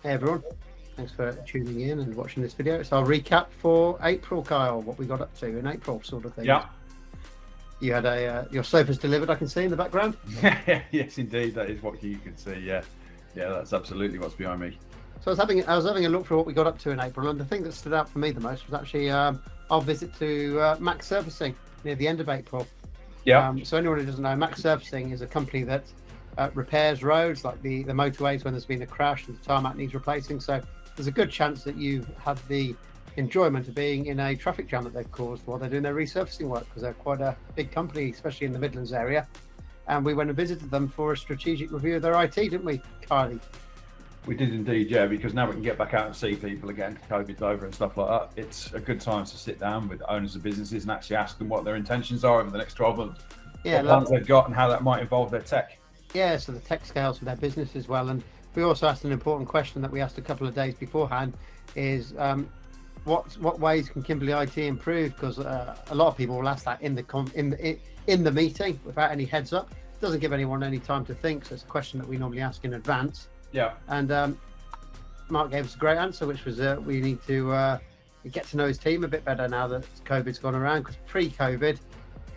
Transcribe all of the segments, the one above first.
Hey everyone, thanks for tuning in and watching this video. So I'll recap for April, Kyle, what we got up to in April sort of thing. Yeah. You had your sofas delivered, I can see in the background. Yes, indeed, that is what you can see. Yeah, that's absolutely what's behind me. So I was having a look for what we got up to in April, and the thing that stood out for me the most was actually our visit to Max Surfacing near the end of April. Yeah. So anyone who doesn't know, Max Surfacing is a company that repairs roads, like the motorways when there's been a crash and the tarmac needs replacing. So there's a good chance that you've had the enjoyment of being in a traffic jam that they've caused while they're doing their resurfacing work, because they're quite a big company, especially in the Midlands area. And we went and visited them for a strategic review of their IT, didn't we, Kylie? We did indeed, yeah, because now we can get back out and see people again. COVID's over and stuff like that. It's a good time to sit down with owners of businesses and actually ask them what their intentions are over the next 12 months. Yeah, what plans they've got and how that might involve their tech. Yeah, so the tech scales for their business as well. And we also asked an important question that we asked a couple of days beforehand is what ways can Kimberley IT improve? Because a lot of people will ask that in the meeting without any heads up. It doesn't give anyone any time to think, so it's a question that we normally ask in advance. Yeah. And Mark gave us a great answer, which was we need to get to know his team a bit better now that COVID's gone around. Because pre-COVID,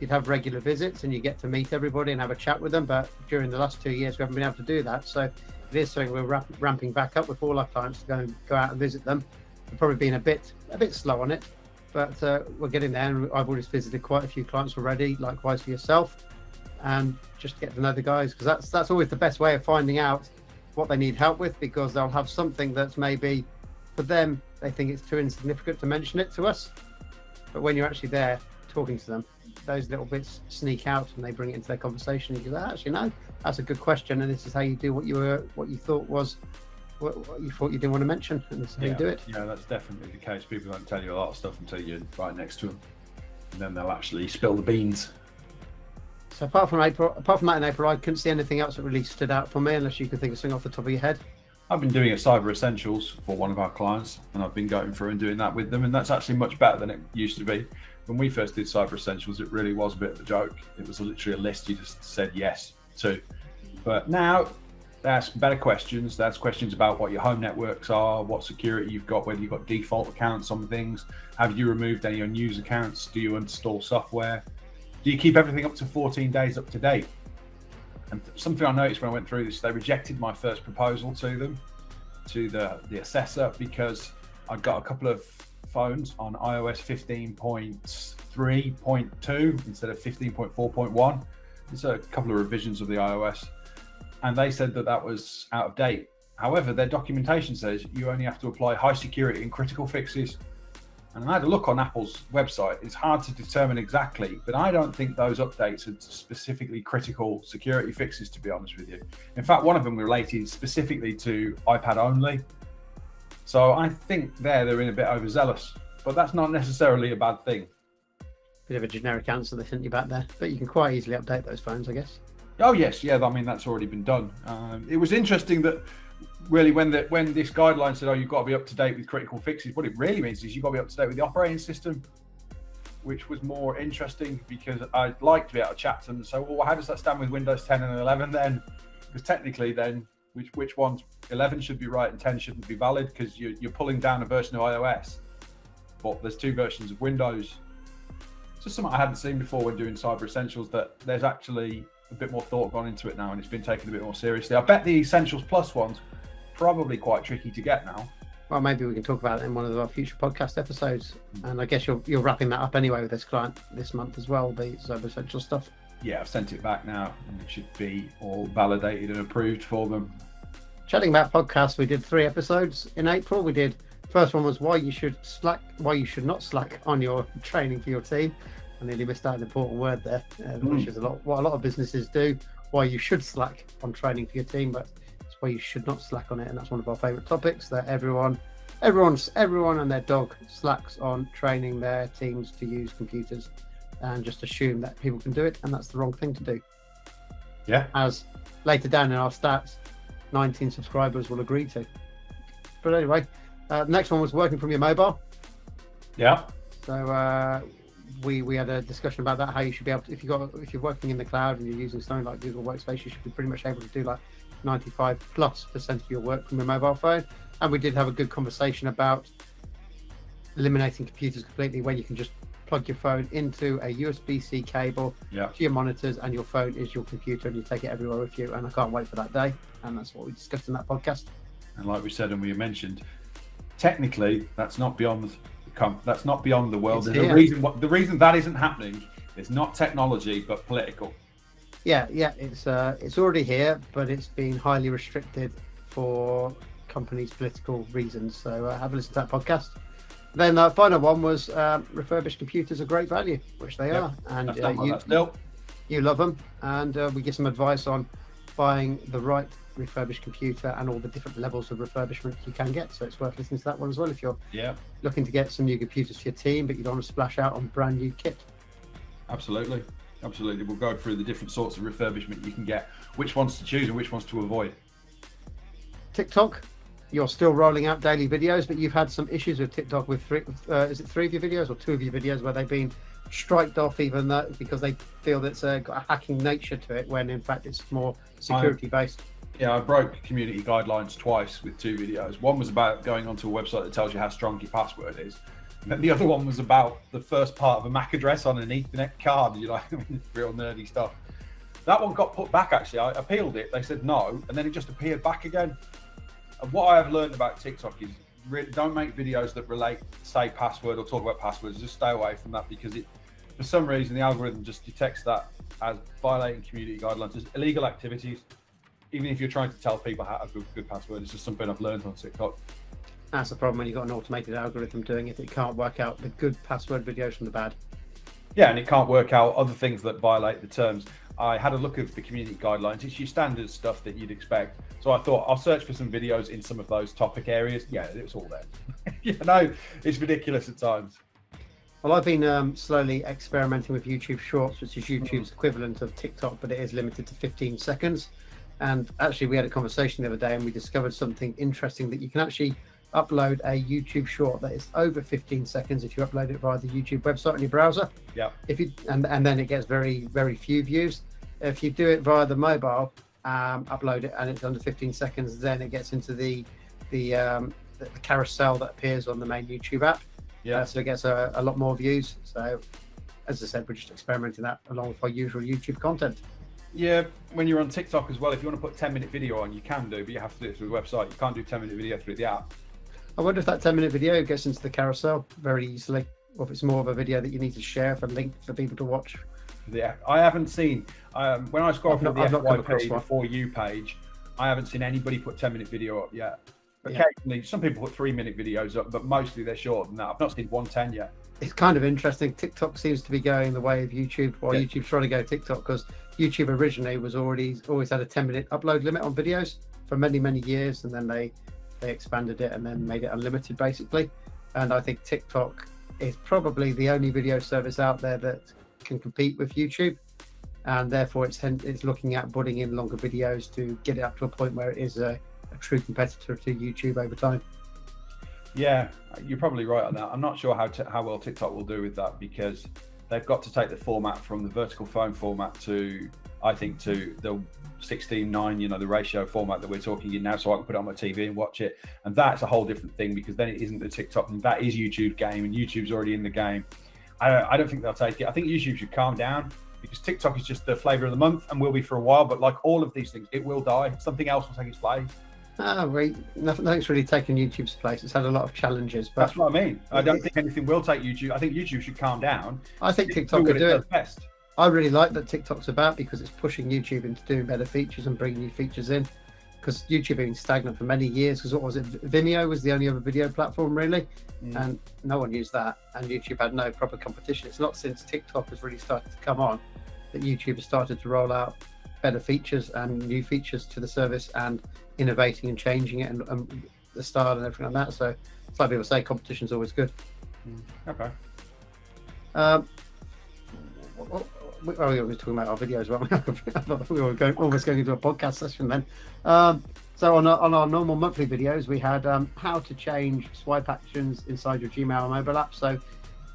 you'd have regular visits and you get to meet everybody and have a chat with them. But during the last 2 years, we haven't been able to do that. So it is something we're ramping back up with all our clients to go out and visit them. We've probably been a bit slow on it, but we're getting there. And I've already visited quite a few clients already, likewise for yourself, and just to get to know the guys, because that's always the best way of finding out what they need help with, because they'll have something that's maybe for them, they think it's too insignificant to mention it to us. But when you're actually there talking to them, those little bits sneak out and they bring it into their conversation. And you go, actually, no, that's a good question. And this is how you do what you thought you didn't want to mention. And this is how you do it. Yeah, that's definitely the case. People don't tell you a lot of stuff until you're right next to them. And then they'll actually spill the beans. So apart from that in April, I couldn't see anything else that really stood out for me, unless you can think of something off the top of your head. I've been doing a cyber essentials for one of our clients, and I've been going through and doing that with them, and that's actually much better than it used to be. When we first did cyber essentials, it really was a bit of a joke. It was literally a list you just said yes to. But now they ask better questions. They ask questions about what your home networks are, what security you've got, whether you've got default accounts on things, have you removed any unused accounts, do you install software, do you keep everything up to 14 days up to date? And something I noticed when I went through this, they rejected my first proposal to them, to the assessor, because I got a couple of phones on iOS 15.3.2 instead of 15.4.1. It's a couple of revisions of the iOS, and they said that was out of date. However, their documentation says you only have to apply high security and critical fixes. And I had a look on Apple's website. It's hard to determine exactly, but I don't think those updates are specifically critical security fixes, to be honest with you. In fact, one of them related specifically to iPad only. So I think they're in a bit overzealous, but that's not necessarily a bad thing. Bit of a generic answer they sent you back there, but you can quite easily update those phones, I guess. Oh yes, yeah. I mean, that's already been done. It was interesting that really when this guideline said, "Oh, you've got to be up to date with critical fixes," what it really means is you've got to be up to date with the operating system, which was more interesting because I'd like to be able to chat to them. So, well, how does that stand with Windows 10 and 11 then? Because technically, then which ones 11 should be right and 10 shouldn't be valid, because you're pulling down a version of iOS, but there's two versions of Windows. It's just something I hadn't seen before when doing Cyber Essentials, that there's actually a bit more thought gone into it now, and it's been taken a bit more seriously. I bet the Essentials Plus ones probably quite tricky to get now. Well, maybe we can talk about it in one of our future podcast episodes. And I guess you're wrapping that up anyway with this client this month as well, the Cyber Essential stuff. Yeah, I've sent it back now, and it should be all validated and approved for them. Chatting about podcasts, we did 3 episodes in April. We did, first one was why you should not slack on your training for your team. I nearly missed out an important word there, which is what a lot of businesses do. Why you should slack on training for your team, but it's why you should not slack on it. And that's one of our favourite topics, that everyone and their dog slacks on training their teams to use computers and just assume that people can do it, and that's the wrong thing to do. Yeah. As later down in our stats, 19 subscribers will agree to. But anyway, the next one was working from your mobile. Yeah. So we had a discussion about that, how you should be able to, if you're working in the cloud and you're using something like Google Workspace, you should be pretty much able to do like 95+% of your work from your mobile phone. And we did have a good conversation about eliminating computers completely, when you can just plug your phone into a USB-C cable to your monitors, and your phone is your computer, and you take it everywhere with you. And I can't wait for that day. And that's what we discussed in that podcast. And like we said, and we mentioned, technically, that's not beyond the world. The reason that isn't happening is not technology, but political. Yeah, it's already here, but it's been highly restricted for companies' political reasons. So have a listen to that podcast. Then the final one was refurbished computers are great value, which they are, and you love them. And we give some advice on buying the right refurbished computer and all the different levels of refurbishment you can get. So it's worth listening to that one as well if you're looking to get some new computers for your team, but you don't want to splash out on brand new kit. Absolutely. We'll go through the different sorts of refurbishment you can get, which ones to choose and which ones to avoid. TikTok. You're still rolling out daily videos, but you've had some issues with TikTok with three of your videos or two of your videos where they've been striked off, even though because they feel that it's got a hacking nature to it, when in fact it's more security based. I broke community guidelines twice with two videos. One was about going onto a website that tells you how strong your password is. And then the other one was about the first part of a MAC address on an Ethernet card. Real nerdy stuff. That one got put back, actually. I appealed it. They said no, and then it just appeared back again. And what I have learned about TikTok is really don't make videos that relate, say, password or talk about passwords. Just stay away from that, because for some reason, the algorithm just detects that as violating community guidelines, as illegal activities. Even if you're trying to tell people how to have a good password, it's just something I've learned on TikTok. That's the problem when you've got an automated algorithm doing it. It can't work out the good password videos from the bad. Yeah, and it can't work out other things that violate the terms. I had a look at the community guidelines. It's your standard stuff that you'd expect. So I thought I'll search for some videos in some of those topic areas. Yeah, it's all there. It's ridiculous at times. Well, I've been slowly experimenting with YouTube Shorts, which is YouTube's equivalent of TikTok, but it is limited to 15 seconds. And actually, we had a conversation the other day, and we discovered something interesting, that you can actually upload a YouTube short that is over 15 seconds if you upload it via the YouTube website on your browser. Yeah. And then it gets very, very few views. If you do it via the mobile, upload it, and it's under 15 seconds, then it gets into the carousel that appears on the main YouTube app. Yeah. So it gets a lot more views. So, as I said, we're just experimenting that along with our usual YouTube content. Yeah, when you're on TikTok as well, if you want to put 10-minute video on, you can do, but you have to do it through the website. You can't do 10-minute video through the app. I wonder if that 10-minute video gets into the carousel very easily, or if it's more of a video that you need to share for link for people to watch. Yeah, I haven't seen, when I scroll through the FYP, the For You page, I haven't seen anybody put 10-minute video up yet. Occasionally, some people put 3-minute videos up, but mostly they're shorter than that. I've not seen 1:10 yet. It's kind of interesting. TikTok seems to be going the way of YouTube, while YouTube's trying to go TikTok, because YouTube originally was always had a 10-minute upload limit on videos for many, many years, and then they expanded it and then made it unlimited, basically. And I think TikTok is probably the only video service out there that can compete with YouTube, and therefore it's looking at putting in longer videos to get it up to a point where it is a true competitor to YouTube over time. Yeah, you're probably right on that. I'm not sure how well TikTok will do with that, because they've got to take the format from the vertical phone format to the 16:9, the ratio format that we're talking in now, so I can put it on my TV and watch it. And that's a whole different thing, because then it isn't the TikTok, and that is YouTube's game, and YouTube's already in the game. I don't think they'll take it. I think YouTube should calm down, because TikTok is just the flavor of the month and will be for a while. But like all of these things, it will die. Something else will take its place. Nothing's really taken YouTube's place. It's had a lot of challenges. But that's what I mean. I don't think anything will take YouTube. I think YouTube should calm down. I think TikTok could do it best. I really like that TikTok's about, because it's pushing YouTube into doing better features and bringing new features in. Because YouTube had been stagnant for many years. Because what was it? Vimeo was the only other video platform, really, and no one used that. And YouTube had no proper competition. It's not since TikTok has really started to come on that YouTube has started to roll out better features and new features to the service, and innovating and changing it, and the style and everything like that. So it's like people say, competition's always good. Okay. We were talking about our videos, weren't we? I thought we were almost going into a podcast session then. So on our normal monthly videos, we had how to change swipe actions inside your Gmail mobile app. So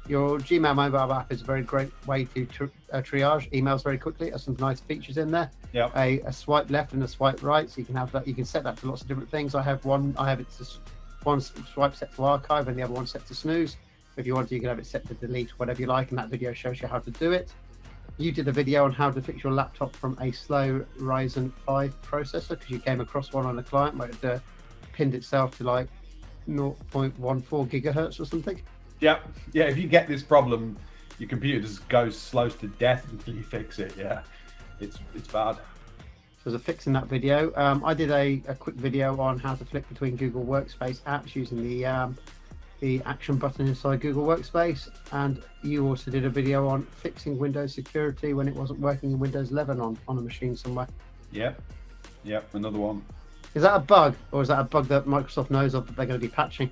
your Gmail mobile app is a very great way to triage emails very quickly. There's some nice features in there. Yeah. A swipe left and a swipe right, so you can have that. You can set that to lots of different things. I have it to one swipe set to archive and the other one set to snooze. If you want to, you can have it set to delete, whatever you like, and that video shows you how to do it. You did a video on how to fix your laptop from a slow Ryzen 5 processor because you came across one on a client where it pinned itself to like 0.14 gigahertz or something. Yeah. If you get this problem, your computer just goes slow to death until you fix it. Yeah, it's bad. So there's a fix in that video. I did a quick video on how to flick between Google Workspace apps using the action button inside Google Workspace, and you also did a video on fixing Windows security when it wasn't working in Windows 11 on a machine somewhere. Yep, another one. Is that a bug, or is that a bug that Microsoft knows of that they're going to be patching?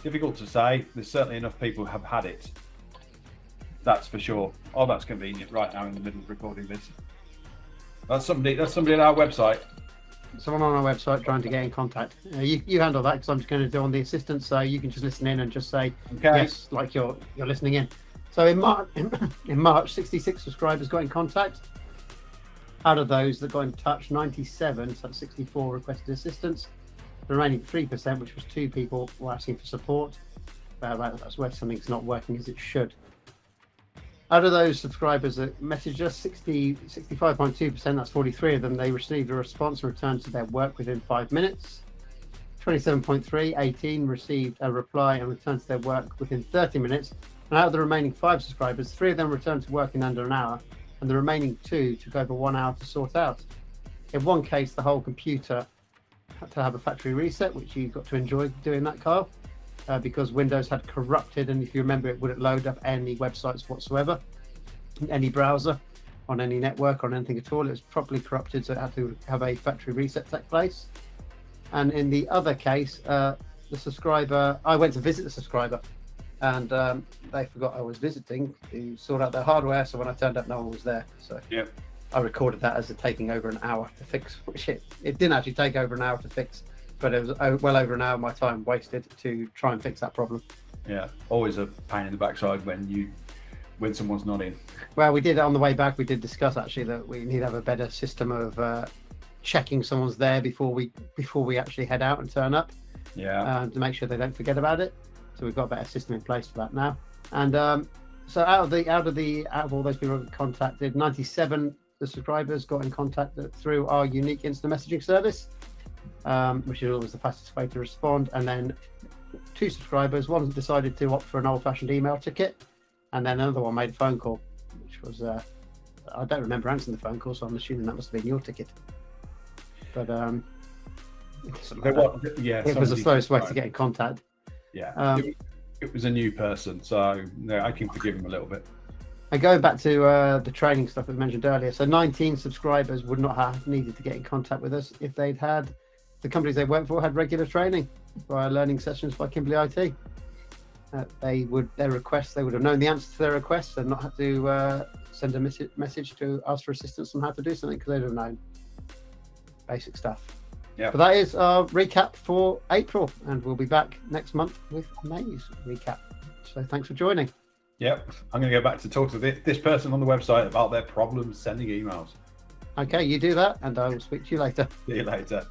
Difficult to say. There's certainly enough people who have had it. That's for sure. Oh, that's convenient right now in the middle of recording this. That's somebody at our website. Someone on our website trying to get in contact. You handle that because I'm just going to do on the assistant, so you can just listen in and just say yes, like you're listening in. So in March, 66 subscribers got in contact. Out of those that got in touch, 97, so 64 requested assistance. The remaining 3%, which was 2 people, were asking for support. That's where something's not working as it should. Out of those subscribers that messaged us, 65.2%, that's 43 of them, they received a response and returned to their work within 5 minutes. 27.3, 18 received a reply and returned to their work within 30 minutes. And out of the remaining 5 subscribers, 3 of them returned to work in under an hour, and the remaining 2 took over 1 hour to sort out. In one case, the whole computer had to have a factory reset, which you got to enjoy doing that, Carl. Because Windows had corrupted, and if you remember, it wouldn't load up any websites whatsoever, any browser, on any network, on anything at all. It was properly corrupted, so it had to have a factory reset take place. And in the other case, the subscriber, I went to visit the subscriber, and they forgot I was visiting to sort out their hardware. So when I turned up, no one was there. So I recorded that as it taking over an hour to fix, which it didn't actually take over an hour to fix. But it was well over an hour of my time wasted to try and fix that problem. Yeah, always a pain in the backside when someone's not in. Well, we did on the way back. We did discuss actually that we need to have a better system of checking someone's there before we actually head out and turn up. Yeah. To make sure they don't forget about it. So we've got a better system in place for that now. And so out of all those people who contacted, 97 the subscribers got in contact through our unique instant messaging service. Which is always the fastest way to respond. And then 2 subscribers, one decided to opt for an old-fashioned email ticket, and then another one made a phone call, which was I don't remember answering the phone call, so I'm assuming that must have been your ticket. But it was the slowest way to get in contact. Yeah, it was a new person, so I can forgive him a little bit. And going back to the training stuff that we mentioned earlier, so 19 subscribers would not have needed to get in contact with us if they'd had the companies they work for had regular training via learning sessions by Kimberly IT. They would have known the answer to their requests and not had to send a message to ask for assistance on how to do something, because they'd have known basic stuff. Yeah. But that is our recap for April, and we'll be back next month with May's recap. So thanks for joining. Yep, I'm going to go back to talk to this person on the website about their problems sending emails. Okay, you do that, and I will speak to you later. See you later.